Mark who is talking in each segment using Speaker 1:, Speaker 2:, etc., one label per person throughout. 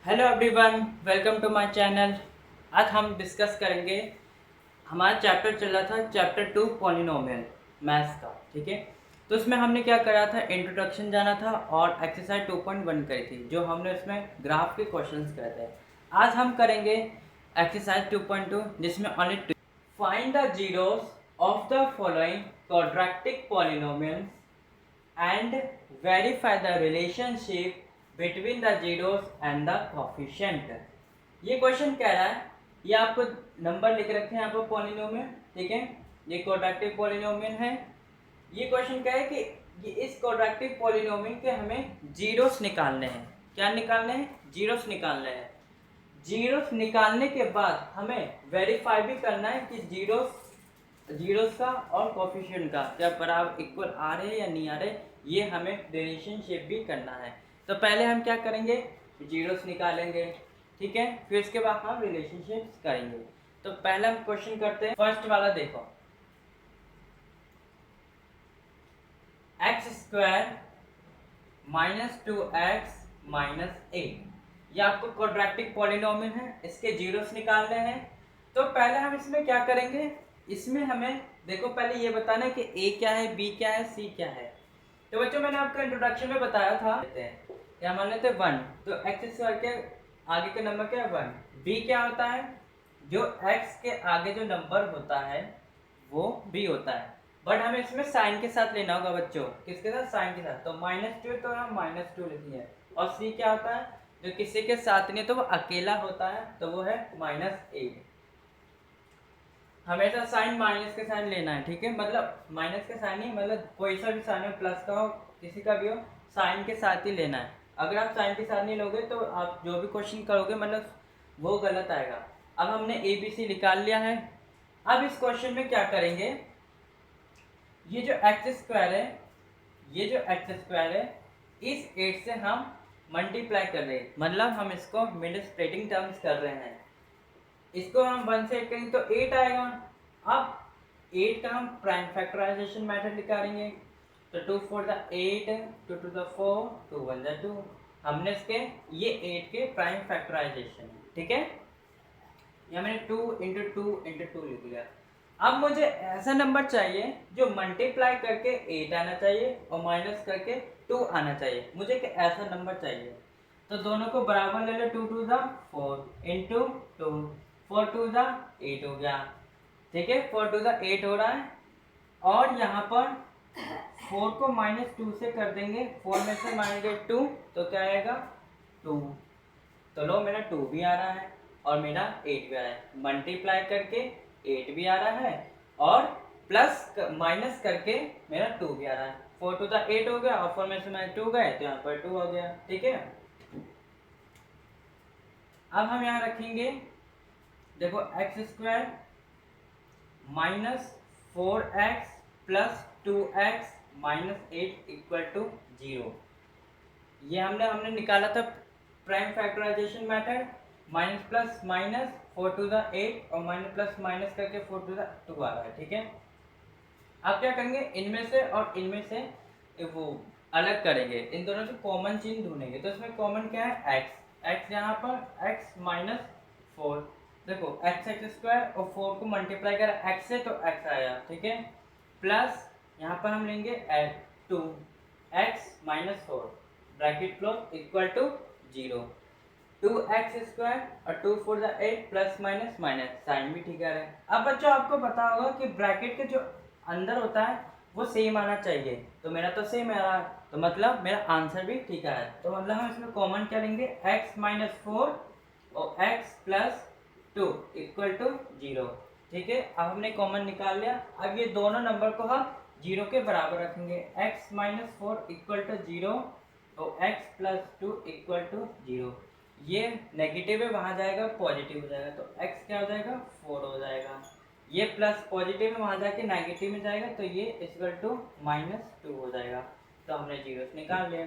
Speaker 1: Hello everyone, welcome to my channel. आज हम discuss करेंगे। हमारा चैप्टर चल रहा था चैप्टर 2 पॉलिनोमियल मैथ्स का। ठीक है, तो उसमें हमने क्या करा था, इंट्रोडक्शन जाना था और एक्सरसाइज 2.1 करी थी, जो हमने उसमें ग्राफ के क्वेश्चंस करे थे। आज हम करेंगे एक्सरसाइज 2.2, जिसमें only find the zeros of the following quadratic polynomials and verify the relationship between the zeros and the coefficient। ये क्वेश्चन कह रहा है, ये आपको नंबर लिख रखे हैं यहाँ पर पॉलिनोमियल। ठीक है, ये क्वाड्रेटिक पॉलिनोमियल है। ये क्वेश्चन क्या है कि ये इस क्वाड्रेटिक पॉलिनोमियल के हमें जीरोस निकालने हैं। क्या निकालने हैं? जीरोस निकालने हैं। जीरोस निकालने के बाद हमें वेरीफाई भी करना है कि जीरोस का और कोफिशिएंट का क्या बराबर इक्वल आ रहे हैं या नहीं आ रहे, ये हमें रिलेशनशिप भी करना है। तो पहले हम क्या करेंगे, जीरोस निकालेंगे। ठीक है, फिर उसके बाद हम रिलेशनशिप करेंगे। तो पहले हम क्वेश्चन करते हैं। फर्स्ट वाला देखो, x² -2x -8, ये आपको क्वाड्रेटिक पॉलिनोमियल है, इसके जीरोस निकालने हैं। तो पहले हम इसमें क्या करेंगे, इसमें हमें देखो पहले ये बताना है कि a क्या है, b क्या है, c क्या है। तो बच्चों मैंने आपको इंट्रोडक्शन में बताया था, क्या मान लेते हैं 1, तो x² के आगे का नंबर क्या है 1। b क्या होता है, जो x के आगे जो नंबर होता है वो b होता है। बट हमें इसमें साइन के साथ लेना होगा बच्चों। किसके साथ? साइन के साथ। तो -2 तो हम -2 लिख दिए। और c क्या होता है, जो किसी के साथ नहीं तो वो अकेला होता है, तो वो है -8। हमेशा साइन माइनस के साइन लेना है। ठीक है, मतलब माइनस के साइन नहीं, मतलब कोई सा भी साइन हो, प्लस का हो, किसी का भी हो, साइन के साथ ही लेना है। अगर आप साइन के साथ नहीं लोगे तो आप जो भी क्वेश्चन करोगे मतलब वो गलत आएगा। अब हमने ए बी सी निकाल लिया है। अब इस क्वेश्चन में क्या करेंगे, ये जो x² है, ये जो x² है, इस 8 से हम मल्टीप्लाई कर रहे हैं, मतलब हम इसको मिड स्प्लिटिंग टर्म्स कर रहे हैं। इसको हम 1 से 8 करेंगे तो 8 आएगा। अब 8 का हम प्राइम फैक्टराइजेशन मेथड निकालेंगे। तो 2 4 8, 2 2 4, 2 1 2। हमने इसके ये 8 के प्राइम फैक्टराइजेशन। ठीक है, यहाँ मैंने 2 × 2 × 2 लिख लिया। अब मुझे ऐसा नंबर चाहिए जो मल्टीप्लाई करके 8 आना चाहिए और माइनस करके 2 आना चाहिए। मुझे एक ऐसा नंबर चाहिए। तो दोनों को बराबर ले लो। 2 2 4 × 2, 4 2 8 हो गया। ठीक है, 4 2 8 हो रहा है। और यहाँ पर 4 को -2 से कर देंगे। 4 में से -2 तो क्या आएगा 2। तो लो मेरा 2 भी आ रहा है और मेरा 8 भी आ रहा है। मल्टीप्लाई करके 8 भी आ रहा है और प्लस माइनस करके मेरा 2 भी आ रहा है। 4 2 8 हो गया और 4 में से -2 गए तो यहाँ पर 2 हो गया। ठीक है, अब हम यहाँ रखेंगे, देखो x² -4x + 2x -8 = 0। ये हमने निकाला था prime factorization method. Minus plus minus 4 2 8 और माइनस प्लस माइनस करके 4 2 2 आ रहा है। ठीक है, अब क्या करेंगे, इनमें से और इनमें से वो अलग करेंगे, इन दोनों से कॉमन चीज ढूंढेंगे। तो इसमें कॉमन क्या है, x यहाँ पर x -4। देखो x² और 4 को मल्टीप्लाई करा x से तो x आया। ठीक है, प्लस यहाँ पर हम लेंगे 2x -4 bracket close equal to 0। 2x² और 2 4 8 प्लस माइनस माइनस, साइन भी ठीक है। अब बच्चों आपको पता होगा कि ब्रैकेट के जो अंदर होता है वो सेम आना चाहिए। तो मेरा तो सेम आ रहा है, तो मतलब मेरा आंसर भी ठीक है। तो मतलब हम इसमें कॉमन क्या लेंगे, x -4 और x + 2 = 0। ठीक है, अब हमने कॉमन निकाल लिया। अब ये दोनों नंबर को हम 0 के बराबर रखेंगे। x -4 = 0 और x + 2 = 0। ये नेगेटिव है, वहाँ जाएगा पॉजिटिव हो जाएगा, तो x क्या हो जाएगा 4 हो जाएगा। ये प्लस पॉजिटिव में वहाँ जाके नेगेटिव में जाएगा, तो ये = -2 हो जाएगा। तो हमने जीरोस निकाल लिया।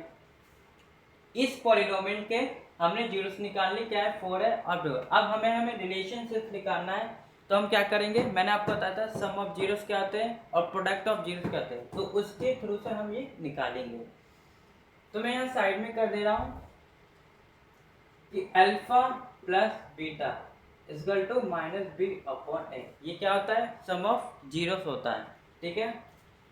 Speaker 1: इस पॉलिनोमियल के हमने जीरोस निकाल ली, क्या है 4 है और 2। अब हमें रिलेशनशिप निकालना है। तो हम क्या करेंगे, मैंने आपको बताया था सम ऑफ जीरोस क्या होते हैं और प्रोडक्ट ऑफ जीरोस क्या होते हैं, तो उसके थ्रू से हम ये निकालेंगे। तो मैं यहाँ साइड में कर दे रहा हूँ। कि alpha plus beta equal to minus B upon A. ये क्या होता है? सम ऑफ जीरोस होता है, ठीक है।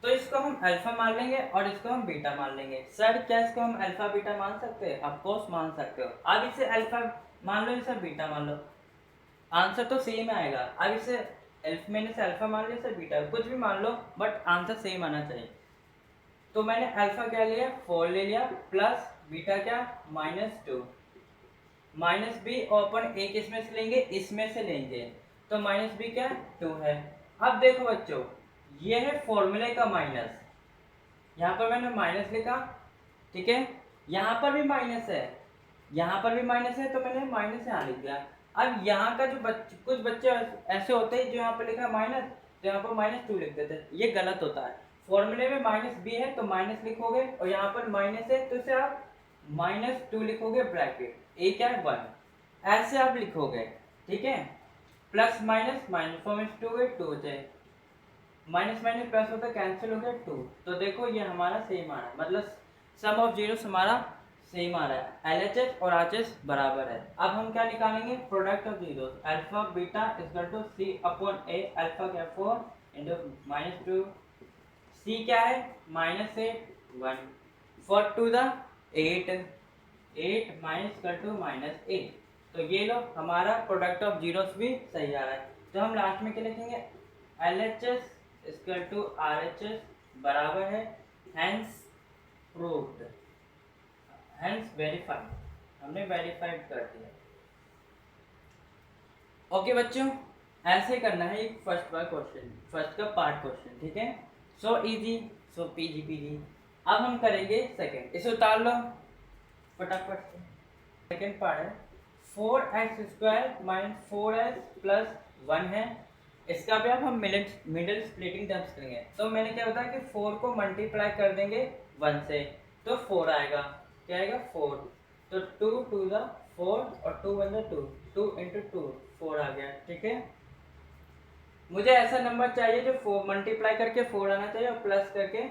Speaker 1: तो इसको हम अल्फा मान लेंगे और इसको हम बीटा मान लेंगे। सर क्या इसको हम अल्फा बीटा मान सकते हैं? ऑफ कोर्स मान सकते हो। अब इसे अल्फा मान लो, इसे बीटा मान लो, आंसर तो सेम आएगा। अब इसे मैंने इसे अल्फा मान लिया, इसे बीटा, कुछ भी मान लो, बट आंसर सेम आना चाहिए। तो मैंने अल्फा क्या लिया? 4 ले लिया, प्लस बीटा क्या? -2। माइनस बी ओपन एक इसमें से लेंगे, इसमें से लेंगे, तो माइनस बी क्या? 2 है। अब देखो बच्चों, ये है फॉर्मूले का माइनस, यहाँ पर मैंने माइनस लिखा, ठीक है। यहाँ पर भी माइनस है, यहाँ पर भी माइनस है, तो मैंने माइनस यहाँ लिख दिया। अब यहाँ का जो कुछ बच्चे ऐसे होते हैं जो यहाँ पर लिखा माइनस, तो यहाँ पर -2 लिख देते हैं, ये गलत होता है। फॉर्मूले में माइनस बी है तो माइनस लिखोगे, और यहाँ पर माइनस है तो इसे आप -2 लिखोगे, ब्रैकेट ए क्या है? 1, ऐसे आप लिखोगे, ठीक है। प्लस माइनस माइनस फॉर्म में 2 है, 2 होते हैं, माइनस माइनस प्लस होता है, कैंसिल हो गया 2। तो देखो ये हमारा सेम आ रहा है, मतलब सम ऑफ जीरोस हमारा सेम आ रहा है, LHS और RHS बराबर है। अब हम क्या निकालेंगे? Product of zeros, alpha beta equal to C upon A. Alpha क्या? 4 इंटू -2, सी क्या है? -8 1, 4 to the 8 8 minus equal to -8। तो ये लो हमारा प्रोडक्ट ऑफ जीरोस भी सही आ रहा है। तो हम लास्ट में क्या लिखेंगे? LHS इक्वल टू RHS बराबर है, हैंस प्रूव्ड, हैंस वेरीफाइड, हमने वेरीफाइड कर दिया। ओके बच्चों, ऐसे करना है एक फर्स्ट का क्वेश्चन, फर्स्ट का पार्ट क्वेश्चन, ठीक है। सो इजी, सो पीजी। अब हम करेंगे सेकंड, इसे उतार लो फटाफट से। सेकंड पार्ट है 4x² - 4s + 1 है। इसका भी अब हम मिडिल स्प्लिटिंग टर्म्स करेंगे। तो मैंने क्या बताया कि 4 को मल्टीप्लाई कर देंगे 1 से, तो 4 आएगा। क्या आएगा? 4। तो 2 टू द 4 और 2 1 2, 2 इंटू 2 4 आ गया, ठीक है। मुझे ऐसा नंबर चाहिए जो 4 मल्टीप्लाई करके 4 आना चाहिए और प्लस करके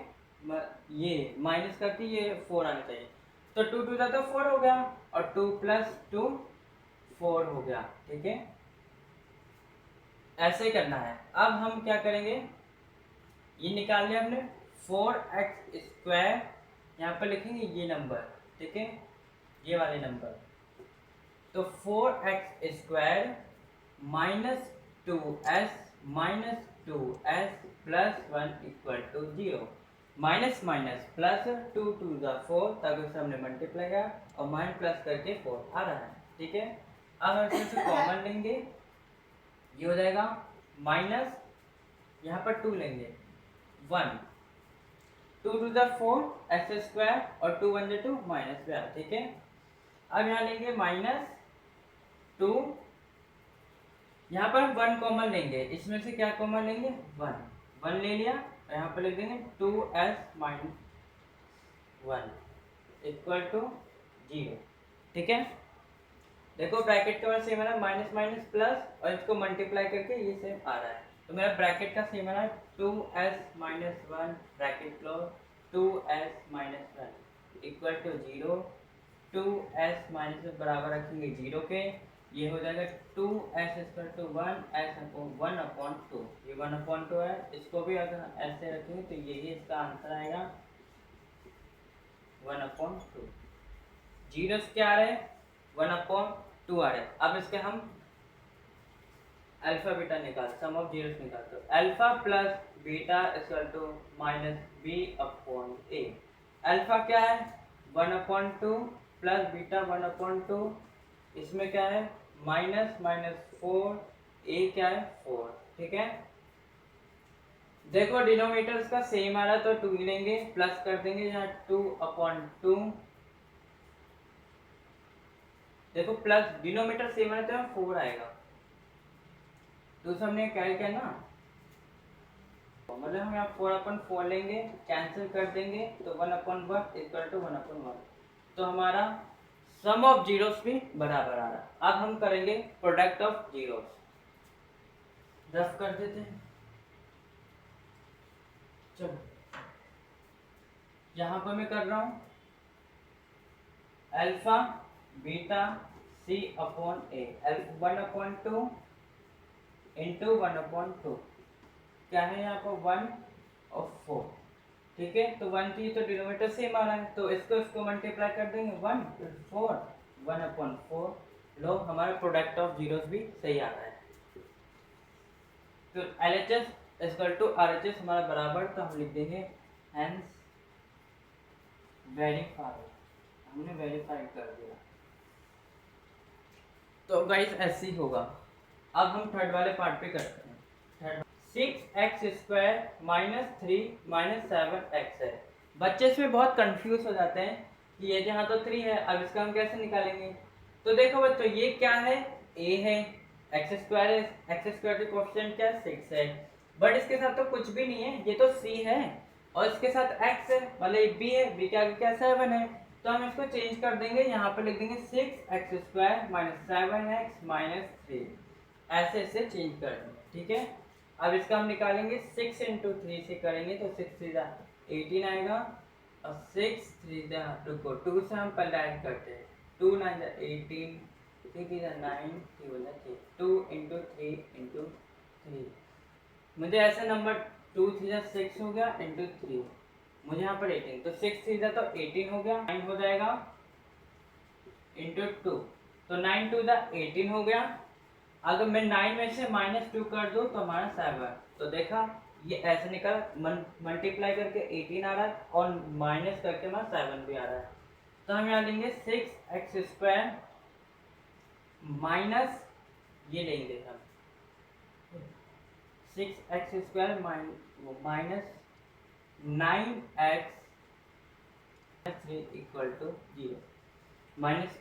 Speaker 1: ये माइनस करके ये 4 आना चाहिए। तो 2 टू द तो 4 हो गया, और 2 + 2 4 हो गया, ठीक है। ऐसे ही करना है। अब हम क्या करेंगे? ये निकाल लिया हमने 4x², यहाँ पर लिखेंगे ये नंबर, ठीक है, ये वाले नंबर। तो 4x² - 2s - 2s + 1 = 0। Minus minus plus 2 to the 4, तक उसे हमने मल्टीप्लाई किया और माइनस प्लस करके 4 आ रहा है, ठीक है। अब हम इसमें से कॉमन लेंगे, ये हो जाएगा माइनस, यहाँ पर 2 लेंगे 1, 2 टू द 4 x² और 2 1 2 माइनस पे, ठीक है। अब यहाँ लेंगे -2, यहाँ पर 1 कॉमन लेंगे, इसमें से क्या कॉमन लेंगे? 1 ले लिया, और यहाँ पर लिख देंगे 2s - 1 = 0, ठीक है। देखो ब्रैकेट का सेम है ना, माइनस माइनस प्लस, और इसको मल्टीप्लाई करके ये सेम आ रहा है। तो मेरा ब्रैकेट का सेम है ना, 2s - 1 bracket close, 2s - 1 = 0, 2s - 1 बराबर रखेंगे 0 के, ये हो जाएगा 2s = 1 1/2, ये 1/2 है। इसको भी अगर ऐसे रखेंगे तो यही इसका आंसर आएगा 1/2। जीरोस क्या आ रहे हैं? 1/2 आ रहे हैं। अब इसके हम अल्फा बीटा निकाल, सम ऑफ जीरोस निकालते हो। Alpha plus beta = -b/a। Alpha क्या है? 1/2 प्लस बीटा 1/2, इसमें क्या है? -4, a क्या है? 4, ठीक है। देखो डिनोमिनेटर्स का सेम आ रहा है तो 2 लेंगे, प्लस कर देंगे यहाँ 2/2। देखो प्लस डिनोमिनेटर सेम है तो 4 आएगा, तो हमने क्या किया ना, मतलब हम यहाँ 4/4 लेंगे, कैंसिल कर देंगे, तो 1/1 = 1/1। तो हमारा सम ऑफ जीरोस भी बराबर आ रहा। अब हम करेंगे प्रोडक्ट ऑफ जीरोस, रफ कर देते हैं। चलो यहाँ पर मैं कर रहा हूँ alpha beta C upon A, 1/2 into 1/2, क्या है यहाँ पर 1 और 4, ठीक है। तो 1 थी तो डिनोमिनेटर सेम आ रहा है, तो इसको मल्टीप्लाई कर देंगे 1 4 1/4, लो हमारा प्रोडक्ट ऑफ जीरोस भी सही आ रहा है। तो LHS इक्वल टू RHS हमारा बराबर, तो हम लिख देंगे हेंस वेरीफाई, हमने वेरीफाई कर दिया। तो गाइस ऐसे ही होगा। अब हम थर्ड वाले पार्ट पे करते हैं। Third 6x² minus 3 minus 7x है। बच्चे इसमें बहुत कंफ्यूज हो जाते हैं कि ये जहाँ तो 3 है, अब इसका हम कैसे निकालेंगे। तो देखो बच्चों, ये क्या है, a है, x² है, x² के कोएफिशिएंट क्या है 6 है, बट इसके साथ तो कुछ भी नहीं है, ये तो c है और इसके साथ x है, मतलब b है, b के आगे क्या 7 है। तो हम इसको चेंज कर देंगे, यहाँ पर लिख देंगे 6x² माइनस 7x माइनस 3, ऐसे ऐसे चेंज कर देंगे, ठीक है। अब इसका हम निकालेंगे 6 इंटू 3 से करेंगे तो 6 3 18 आएगा और 6 3 रुको 2 से हम पहले ऐड करते हैं, 2 9 18, 3 3 9, 3 2 इंटू 3 इंटू 3, मुझे ऐसे नंबर 2 3 6 हो गया इंटू 3, मुझे यहाँ पर 18, तो 6 3 तो 18 हो गया, 9 हो जाएगा इंटू 2, तो 9 2 18 हो गया। अगर मैं 9 में से -2 कर दूं तो हमारा 7, तो देखा ये ऐसे निकल मल्टीप्लाई करके 18 आ रहा है और माइनस करके हमारा 7 भी आ रहा है। तो हम यहाँ लेंगे 6x² माइनस, ये लेंगे हम 6x² minus 9x 3 equal to 0, minus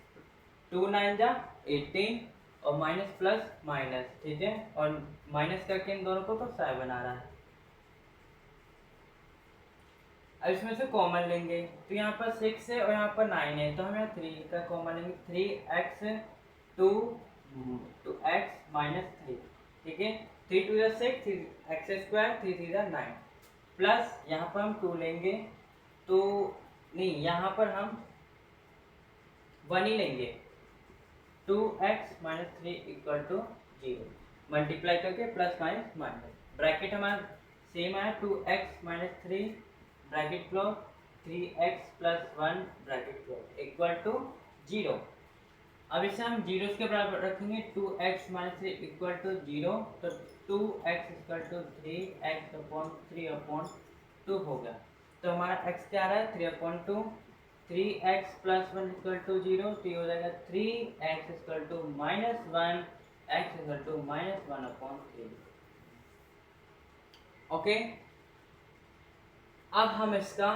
Speaker 1: 2 9 18 और माइनस प्लस माइनस, ठीक है, और माइनस करके इन दोनों को तो 7 आ रहा है। अब इसमें से कॉमन लेंगे, तो यहाँ पर 6 है और यहाँ पर 9 है, तो हम यहाँ 3 का कॉमन लेंगे, 3x 2x माइनस 3, ठीक है, 3 2 6, 3x², 3 3 9, प्लस यहाँ पर हम 2 लेंगे, तो नहीं यहाँ पर हम 1 ही लेंगे, 2x minus 3 equal to 0, multiply करके प्लस माइनस माइनस, ब्रैकेट हमारा सेम है, 2x minus 3 bracket close, 3x plus 1 bracket close equal to 0। अब इसे हम जीरोस के बराबर रखेंगे, 2x माइनस 3 इक्वल टू 0, तो 2x equal to 3x upon 3 upon 2 हो गया। तो हमारा x क्या आ रहा है 3/2, 3x प्लस 1 इक्वल टू 0, तो ये हो जाएगा 3x equal to minus 1, x equal to minus 1/3। Okay, अब हम इसका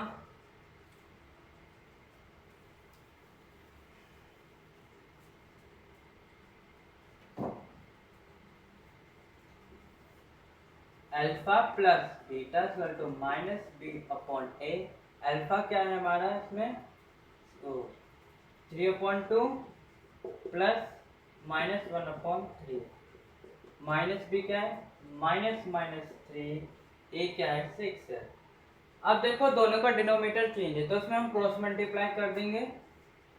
Speaker 1: alpha plus beta equal to minus b/a, alpha क्या है हमारा इसमें, तो 3/2 प्लस माइनस 1/3, माइनस b क्या है माइनस माइनस 3, a क्या है 6 है। अब देखो दोनों का डिनोमिनेटर चेंज है, तो उसमें हम क्रॉस मल्टीप्लाई कर देंगे,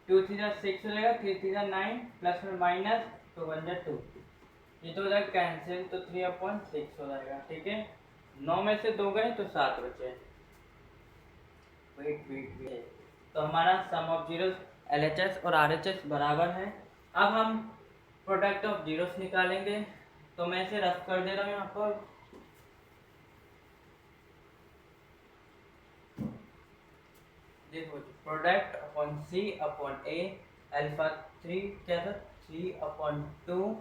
Speaker 1: 2 3 6 हो जाएगा, 3 3 9 प्लस में माइनस 2 1 2, ये तो हो जाएगा कैंसिल, तो 3/6 हो जाएगा, ठीक है। 9 में से 2 गए तो 7 बचे, वेट, तो हमारा सम ऑफ जीरोस LHS और RHS बराबर है। अब हम प्रोडक्ट ऑफ जीरोस निकालेंगे, तो मैं इसे रफ कर दे रहा हूँ यहाँ पर, देखो product upon C upon A, alpha 3 क्या था 3/2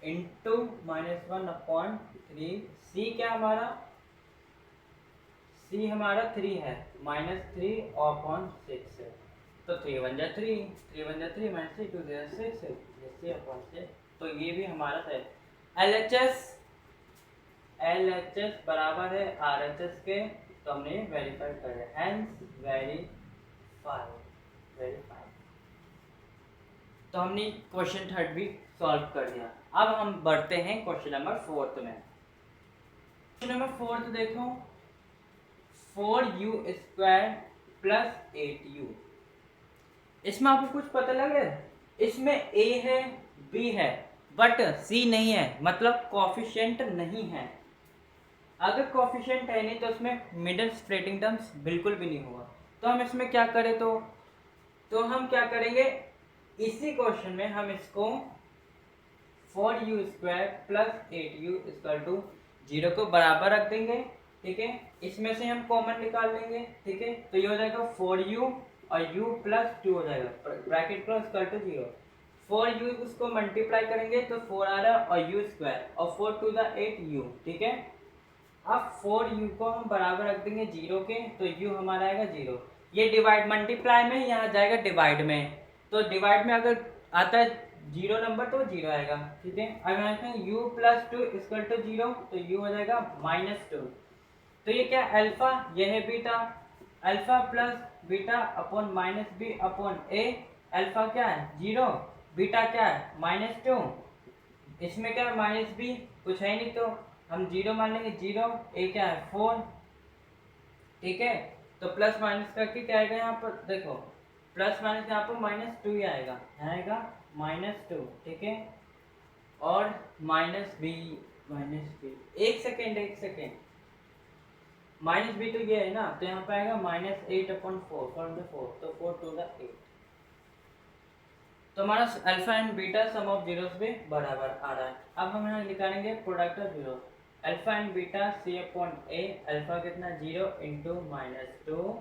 Speaker 1: इंटू -1/3, C क्या हमारा, C हमारा 3 है, -3/6 है, तो 3 1 3, 3 1 3 -3 2 6 है, C/6, तो ये भी हमारा है। LHS बराबर है RHS के, तो हमने वेरीफाई कर दिया, हेंस वेरीफाई। तो हमने क्वेश्चन थर्ड भी सॉल्व कर दिया। अब हम बढ़ते हैं क्वेश्चन नंबर 4 में। क्वेश्चन नंबर 4 देखो, 4u² प्लस 8u, इसमें आपको कुछ पता लगे इसमें ए है, बी है, बट सी नहीं है, मतलब कोफिशिएंट नहीं है। अगर कोफिशिएंट है नहीं तो उसमें मिडिल स्प्लिटिंग टर्म्स बिल्कुल भी नहीं होगा। तो हम इसमें क्या करें, तो हम क्या करेंगे, इसी क्वेश्चन में हम इसको 4u² + 8u = 0 को बराबर रख देंगे। ठीक है, इसमें से हम कॉमन निकाल लेंगे। ठीक है, तो ये हो जाएगा 4u और u + 2 हो जाएगा, ब्रैकेट क्लोज कर तो 0। 4u उसको मल्टीप्लाई करेंगे तो 4 आ रहा है और u² और 4 to the 8u। ठीक है, अब 4u को हम बराबर रख देंगे 0 के, तो u हमारा आएगा 0। ये डिवाइड मल्टीप्लाई में, यहाँ जाएगा डिवाइड में, तो डिवाइड में अगर आता है 0 नंबर तो 0 आएगा। ठीक है, अब यहाँ पे u + 2 = 0, तो u हो जाएगा -2। तो ये क्या, अल्फा, ये है beta, alpha plus beta upon -b/a। Alpha क्या है 0, बीटा क्या है -2, इसमें क्या है -b, कुछ है नहीं तो हम 0 मान लेंगे 0, a क्या है 4। ठीक है, तो प्लस माइनस करके क्या आएगा, यहाँ पर देखो प्लस माइनस यहाँ पर -2 ही आएगा, -2। ठीक है, और -b, एक सेकेंड -b तो ये है ना, तो यहाँ पे आएगा -8/4 फ्रॉम द 4, तो 4 to the 8। तो हमारा alpha and beta some of zeros भी बराबर आ रहा है। अब हम यहाँ निकालेंगे product of zero, alpha and beta c/a। Alpha कितना 0 × -2,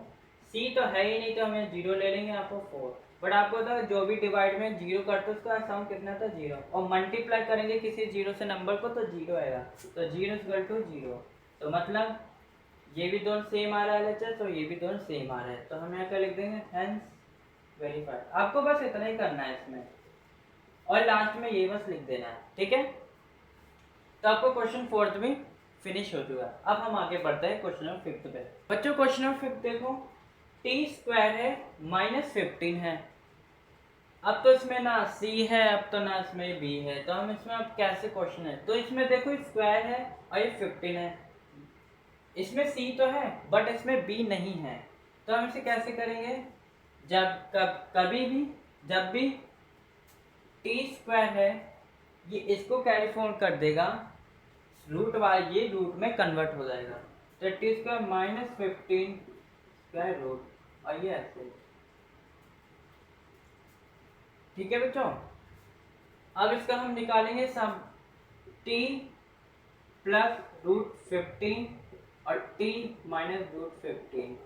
Speaker 1: c तो है ही नहीं तो हमें 0 ले लेंगे, यहाँ पर 4। बट आपको तो जो भी डिवाइड में 0 करते उसका सम कितना था 0, और मल्टीप्लाई करेंगे किसी 0 से नंबर को तो 0 आएगा, तो 0 = 0। तो मतलब ये भी दोनों सेम आ रहा है, तो ये भी दोनों सेम आ रहा है, तो हम यहाँ क्या लिख देंगे, हेंस वेरीफाइड। आपको बस इतना ही करना है इसमें, और लास्ट में ये बस लिख देना है। ठीक है, तो आपको क्वेश्चन 4th भी फिनिश हो चुका है। अब हम आगे बढ़ते हैं क्वेश्चन नंबर 5th पे। बच्चों क्वेश्चन नंबर 5 देखो, t² है -15 है। अब तो इसमें ना c है, अब तो ना इसमें b है, तो हम इसमें अब कैसे क्वेश्चन है, तो इसमें देखो स्क्वायर है और ये 15 है, इसमें c तो है बट इसमें b नहीं है, तो हम इसे कैसे करेंगे, जब भी t² है ये इसको कैरी फॉर्म कर देगा, रूट वाला ये रूट में कन्वर्ट हो जाएगा, तो t² -15 रूट, और ये ऐसे। ठीक है बच्चों, अब इसका हम निकालेंगे सम, t + √15 और t - √15,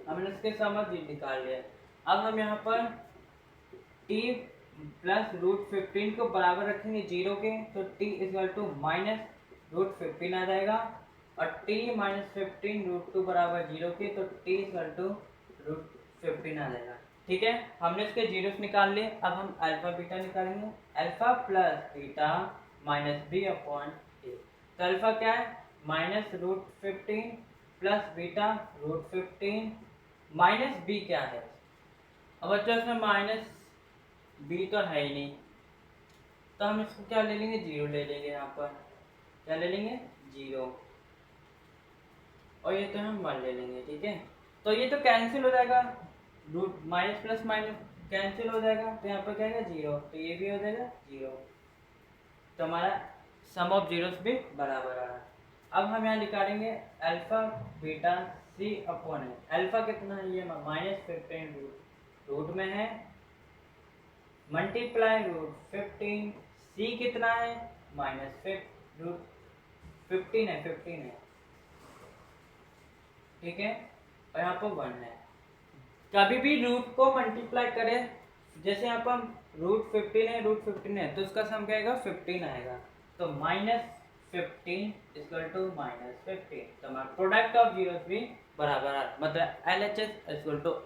Speaker 1: हमने इसके समझ निकाल लिया। अब हम यहाँ पर t + √15 को बराबर रखेंगे 0 के, तो t = -√15 आ जाएगा, और t - 15 √2 बराबर 0 के, तो t = √15 आ जाएगा। ठीक है, हमने इसके जीरोस निकाल लिए। अब हम अल्फा बीटा निकालेंगे, अल्फा + बीटा -b/a। तो अल्फा क्या है -√15 + बीटा √15 माइनस b क्या है, अब बच्चों इसमें -b तो है ही नहीं, तो हम इसको क्या ले लेंगे 0 ले लेंगे, यहाँ पर क्या ले लेंगे 0, और ये तो हम 1 ले लेंगे। ठीक है, तो ये तो कैंसिल हो जाएगा, root minus plus minus cancel हो जाएगा, तो यहाँ पर क्या है 0, तो ये भी हो जाएगा 0, तो हमारा सम ऑफ जीरोस भी बराबर आ रहा है। अब हम यहाँ निकालेंगे अल्फा बीटा c/a। अल्फा कितना है, ये -15 रूट में है, मल्टीप्लाई √15, c कितना है -15 है। ठीक है, और यहाँ पर 1 है। कभी भी रूट को मल्टीप्लाई करें, जैसे यहाँ पर √15 है, तो उसका सम क्या आएगा 15 आएगा, तो -15 = -15, तो हमारा प्रोडक्ट ऑफ जीरोस भी बराबर आ रहा है, मतलब LHS =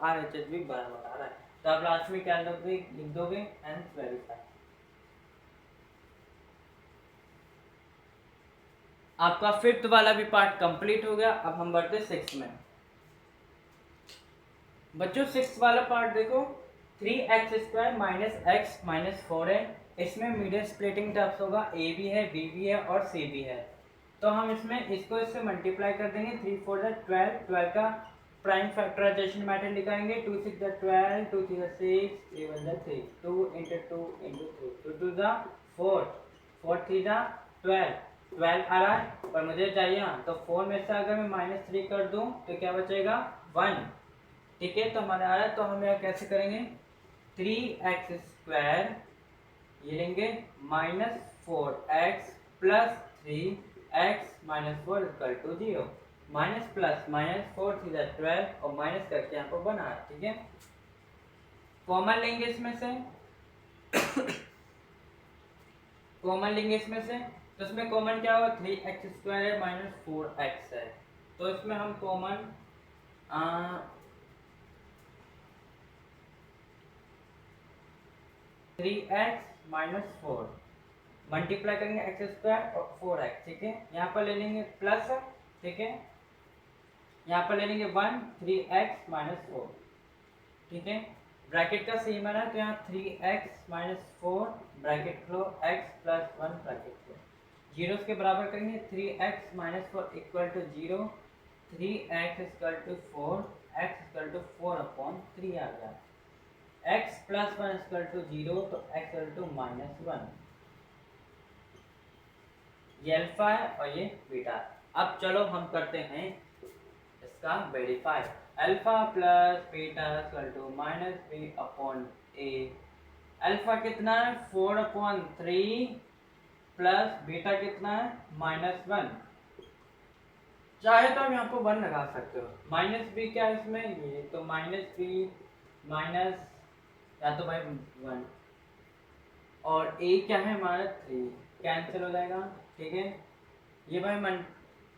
Speaker 1: RHS भी बराबर आ रहा है। तो आप लास्ट में क्या लिख दोगे, हेंस वेरीफाई। आपका 5th वाला भी पार्ट कंप्लीट हो गया। अब हम बढ़ते 6th में। बच्चों 6th वाला पार्ट देखो, 3x² - x - 4 है, इसमें मीडियम स्प्लिटिंग टर्म्स होगा, a भी है, b भी है और c भी है, तो हम इसमें इसको इससे मल्टीप्लाई कर देंगे, 3 × 4 = 12, 12 का prime factorization method लिखाएंगे। 2 6 12, 2 3 6, 3 1 3, 2 into 2 into 3, 2 2 4, 4 3 12, 12 आ रहा है पर मुझे चाहिए, तो 4 में से अगर मैं -3 कर दूं तो क्या बचेगा 1। ठीक है, तो हमारा आ रहा है, तो हम यहाँ कैसे करेंगे 3x² ये लेंगे -4x plus 3x minus 4 equal to 0। Minus plus minus 4 3 12 और माइनस करके यहाँ पर बना। ठीक है, कॉमन लेंगे इसमें से कॉमन लेंगे इसमें से, तो इसमें कॉमन क्या होगा 3x² है माइनस 4x है, तो इसमें हम कॉमन 3x माइनस 4 मल्टीप्लाई करेंगे x² और 4x। ठीक है, यहाँ पर ले लेंगे प्लस। ठीक है, यहाँ पर ले लेंगे 1 3x माइनस 4। ठीक है, ब्रैकेट का सेम है ना, तो यहाँ 3x माइनस 4 ब्रैकेट लो x प्लस 1 ब्रैकेट लो, जीरोस के बराबर करेंगे 3x minus 4 equal to 0, 3x equal to 4, x equal to 4/3 आ गया, x प्लस 1 इक्वल टू 0, तो x इक्वल टू -1। ये अल्फा है और ये बीटा। अब चलो हम करते हैं इसका verify. Alpha plus beta equal to -b/a। Alpha कितना है 4/3 प्लस बीटा कितना है -1। चाहे तो हम यहाँ पर 1 लगा सकते हो। -b क्या है इसमें, ये तो -b माइनस या तो भाई 1 और a क्या है हमारा 3 कैंसिल हो जाएगा। ठीक है, ये भाई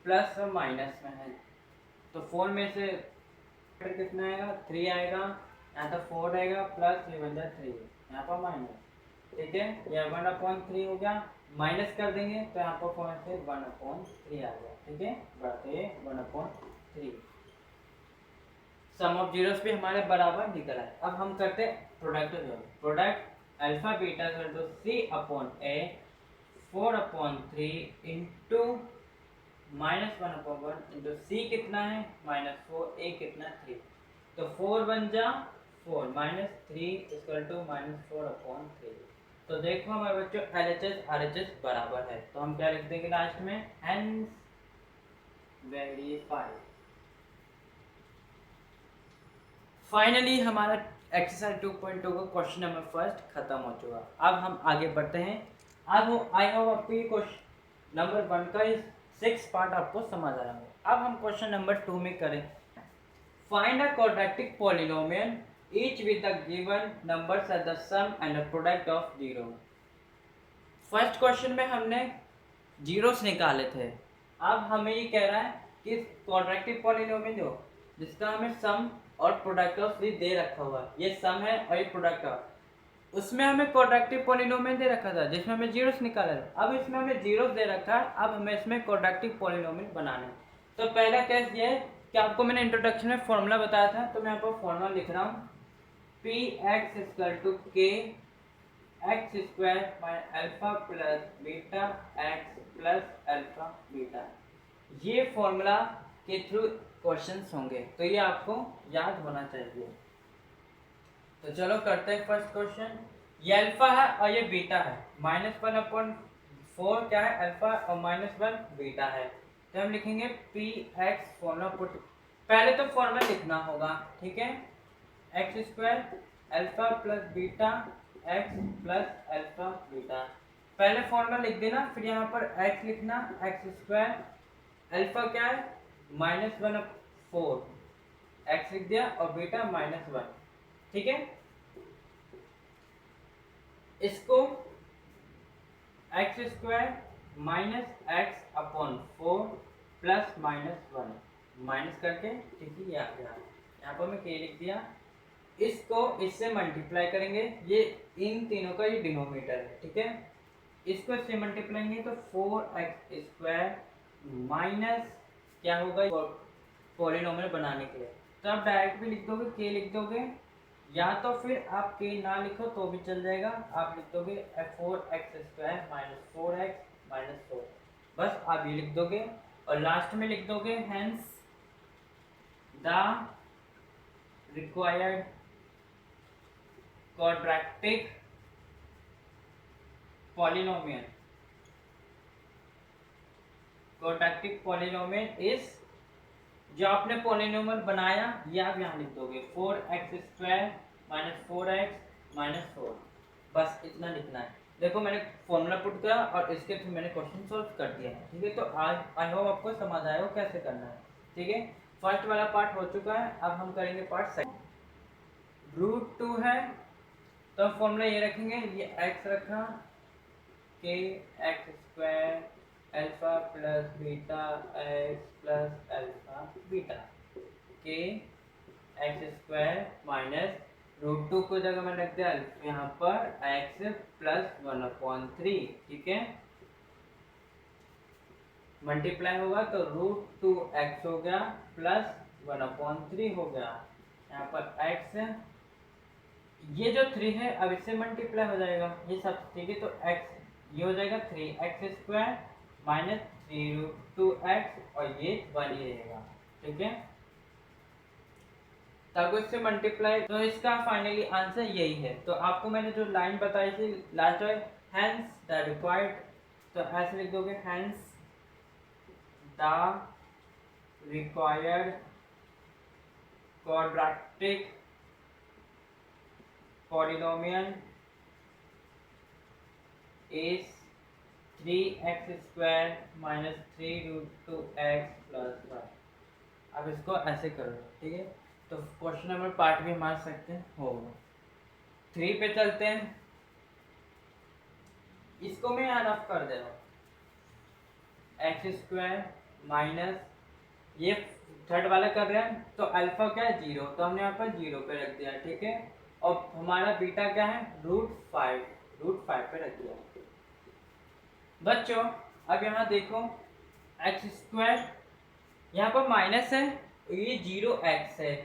Speaker 1: प्लस और माइनस में है, तो 4 में से कितना आएगा 3 आएगा, यहाँ तो 4 रहेगा प्लस 3 बन जाए 3, यहाँ पर माइनस। ठीक है, यह 1/3 हो गया, माइनस कर देंगे तो यहाँ पर 4 से 1/3 आ गया। ठीक है, बढ़ते 1/3, सम ऑफ जीरोस भी हमारे बराबर निकल आए। अब हम करते product product alpha beta equal to c/a 4/3 into -1/1 into c कितना है -4, a कितना 3, तो 4 बन जा 4 -3 इक्वल टू -4/3। तो देखो हमारे बच्चों LHS RHS बराबर है, तो हम क्या लिख देंगे लास्ट में, हेंस वेरीफाइड। फाइनली हमारा एक्सरसाइज 2.2 का क्वेश्चन नंबर फर्स्ट खत्म हो चुका। अब हम आगे बढ़ते हैं। अब आई होप आपको ये क्वेश्चन नंबर 1 का 6 पार्ट आपको समझ आया होगा। अब हम क्वेश्चन नंबर 2 में करें, find a quadratic polynomial each with the given numbers at the sum and the product of zero. First question में हमने जीरोस निकाले थे, अब हमें ये कह रहा है कि क्वाड्रेटिक पॉलिनोमियल जो जिसका हमें सम और प्रोडक्ट ऑफ दे रखा हुआ, ये सम है और ये प्रोडक्ट ऑफ, उसमें हमें क्वाड्रेटिक पॉलिनोमियल दे रखा था जिसमें हमें जीरोस निकाला था। अब इसमें हमें जीरोस दे रखा है, अब हमें इसमें क्वाड्रेटिक पॉलिनोमियल बनाना है। तो पहला केस ये है कि आपको मैंने इंट्रोडक्शन में फॉर्मूला बताया था, तो मैं यहाँ पर फॉर्मूला लिख रहा हूँ, px equal to k x² alpha plus beta x plus alpha beta. ये फॉर्मूला के थ्रू क्वेश्चंस होंगे, तो ये आपको याद होना चाहिए। तो चलो करते हैं फर्स्ट क्वेश्चन। ये अल्फा है और ये बीटा है, -1/4 क्या है अल्फा और -1 बीटा है, तो हम लिखेंगे px फॉर्मूला पुट, पहले तो फॉर्मूला लिखना होगा। ठीक है, x² alpha plus beta x plus alpha beta, पहले फॉर्मूला लिख देना, फिर यहाँ पर x लिखना, x² अल्फा क्या है -1/4 x लिख दिया और बीटा -1। ठीक है, इसको x² -x/4 प्लस -1 माइनस करके, ठीक है, यहाँ पर मैं k लिख दिया, इसको इससे मल्टीप्लाई करेंगे, ये इन तीनों का ये डिनोमिनेटर है। ठीक है, इसको इससे मल्टीप्लाई करेंगे तो 4x² माइनस क्या होगा पॉलिनोमियल बनाने के लिए, तो आप डायरेक्ट भी लिख दोगे k लिख दोगे, या तो फिर आप k ना लिखो तो भी चल जाएगा, आप लिख दोगे 4x² -4x -4, बस आप ये लिख दोगे और लास्ट में लिख दोगे hence the required quadratic polynomial is, जो आपने पॉलिनोमियल बनाया ये आप यहाँ लिख दोगे 4x² माइनस 4x माइनस 4, बस इतना लिखना है। देखो मैंने फॉर्मूला पुट किया और इसके थ्रू मैंने क्वेश्चन सॉल्व कर दिया है, ठीक है। तो आज आई होप आपको समझ आया हो कैसे करना है, ठीक है। फर्स्ट वाला पार्ट हो चुका है, अब हम करेंगे पार्ट सेकंड। √2 है तो हम फॉर्मूला ये रखेंगे, ये x रखा के x² alpha plus beta x plus alpha beta के x² माइनस √2 को जगह में रख दिया यहाँ पर x प्लस 1/3, ठीक है। मल्टीप्लाई होगा तो √2x हो गया प्लस 1/3 हो गया, यहाँ पर x, ये जो 3 है अब इससे मल्टीप्लाई हो जाएगा ये सब, ठीक है। तो x ये हो जाएगा 3x² माइनस 3√2x और ये 1 ही रहेगा, ठीक है। तब इससे मल्टीप्लाई, तो इसका फाइनली आंसर यही है। तो आपको मैंने जो लाइन बताई थी लास्ट में, हैंस द रिक्वायर्ड, तो ऐसे लिख दोगे hence the required quadratic polynomial is 3x² minus 3√2x plus 1। अब इसको ऐसे करो, ठीक है। तो क्वेश्चन नंबर पार्ट भी मार सकते हैं, होगा 3 पे चलते हैं। इसको मैं यहाँ रफ कर दे रहा हूँ, x² माइनस, ये थर्ड वाला कर रहे हैं तो अल्फा क्या है 0, तो हमने यहाँ पर 0 पे रख दिया, ठीक है। और हमारा बीटा क्या है √5 पे रख दिया। बच्चों अब यहाँ देखो x² यहाँ पर माइनस है, ये 0x है।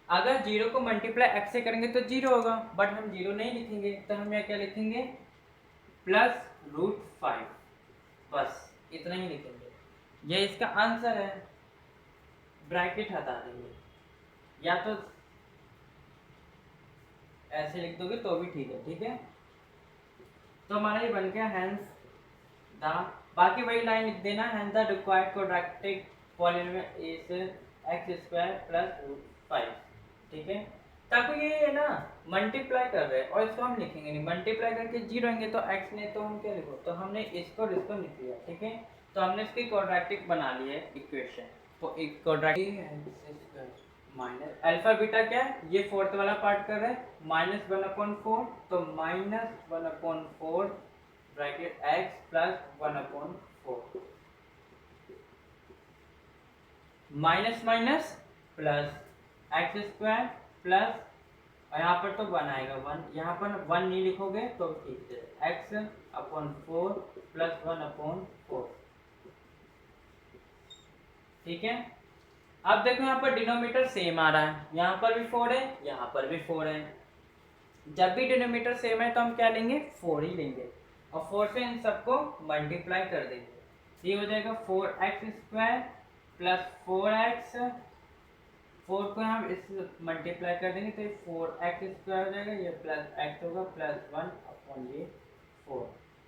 Speaker 1: अगर 0 को मल्टीप्लाई x से करेंगे तो 0 होगा, बट हम 0 नहीं लिखेंगे, तो हम यहाँ क्या लिखेंगे प्लस √5, बस इतना ही लिखेंगे। ये इसका आंसर है, ब्रैकेट हटा देंगे, या तो ऐसे लिख दोगे तो भी ठीक है, ठीक है। तो हमारा ये बन गया हैंस द, बाकी वही लाइन लिख देना, hence the required quadratic polynomial is x² plus √5, ठीक है। ताकि ये है ना मल्टीप्लाई कर रहे हैं और इसको हम लिखेंगे नहीं, मल्टीप्लाई करके 0 होंगे तो x ने, तो हम क्या लिखो, तो हमने इसको लिख लिया, ठीक है। तो हमने इसकी क्वाड्रेटिक बना ली है इक्वेशन, तो एक क्वाड्रेटिक माइनस अल्फा बीटा क्या है, ये फोर्थ वाला पार्ट कर रहे हैं, -1/4, तो -1/4 bracket x plus 1/4, minus minus plus x² plus, और यहाँ पर तो 1 आएगा 1, यहाँ पर 1 नहीं लिखोगे तो ठीक है, x/4 प्लस 1/4, ठीक है। अब देखो यहाँ पर डिनोमीटर सेम आ रहा है, यहाँ पर भी 4 है, यहाँ पर भी 4 है। जब भी डिनोमीटर सेम है तो हम क्या लेंगे 4 ही लेंगे, और 4 से इन सबको मल्टीप्लाई कर देंगे। ये हो जाएगा 4x² प्लस 4x, 4 को हम इस मल्टीप्लाई कर देंगे तो ये 4x² हो जाएगा, ये प्लस x होगा प्लस 1/4,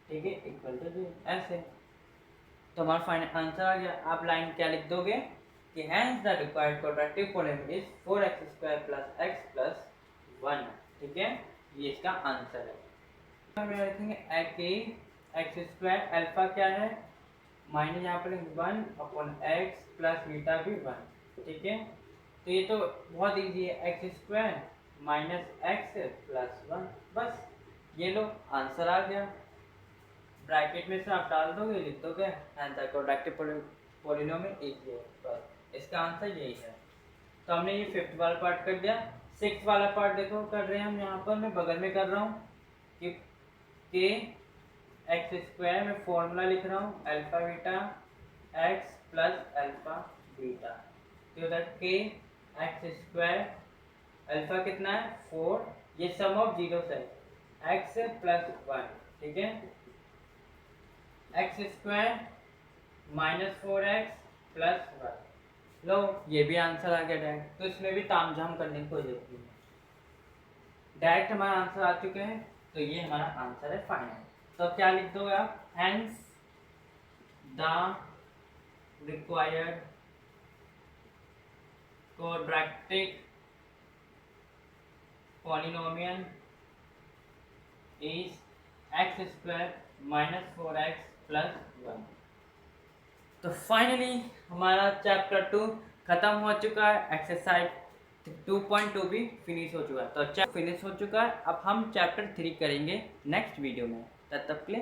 Speaker 1: ठीक है, इक्वल टू ऐसे। तो हमारा फाइनल आंसर आ गया। आप लाइन क्या लिख दोगे कि hence the required quadratic polynomial is 4x² plus x plus 1, ठीक है, ये इसका आंसर है। हम यहाँ लिखेंगे x² अल्फा क्या है माइनस, यहाँ पर 1/x प्लस बीटा भी 1, ठीक है। तो ये तो बहुत इजी है, x² माइनस x प्लस 1, बस ये लो आंसर आ गया। ब्रैकेट में से आप डाल दोगे, लिख दोगे hence the quadratic polynomial is ये, बस इसका आंसर यही है। तो हमने ये 5th वाला पार्ट कर दिया। 6th वाला पार्ट देखो कर रहे हैं हम, यहाँ पर मैं बगल में कर रहा हूँ कि के x² में फॉर्मूला लिख रहा हूँ alpha beta x plus alpha beta, तो के x² अल्फा कितना है 4, ये सम ऑफ जीरो है x प्लस 1, ठीक है, x² माइनस 4x प्लस 1, लो ये भी आंसर आ गया डायरेक्ट, तो इसमें भी तामझाम करने की कोई जरूरत नहीं है, डायरेक्ट हमारा आंसर आ चुके हैं। तो ये हमारा आंसर है फाइनल। तो क्या लिख दोगे आप, hence the required quadratic polynomial is x square minus 4x plus 1। तो फाइनली हमारा चैप्टर 2 खत्म हो चुका है, एक्सरसाइज 2.2 भी फिनिश हो चुका है। तो चैप्टर फिनिश हो चुका है, अब हम चैप्टर 3 करेंगे नेक्स्ट वीडियो में। तब तक के लिए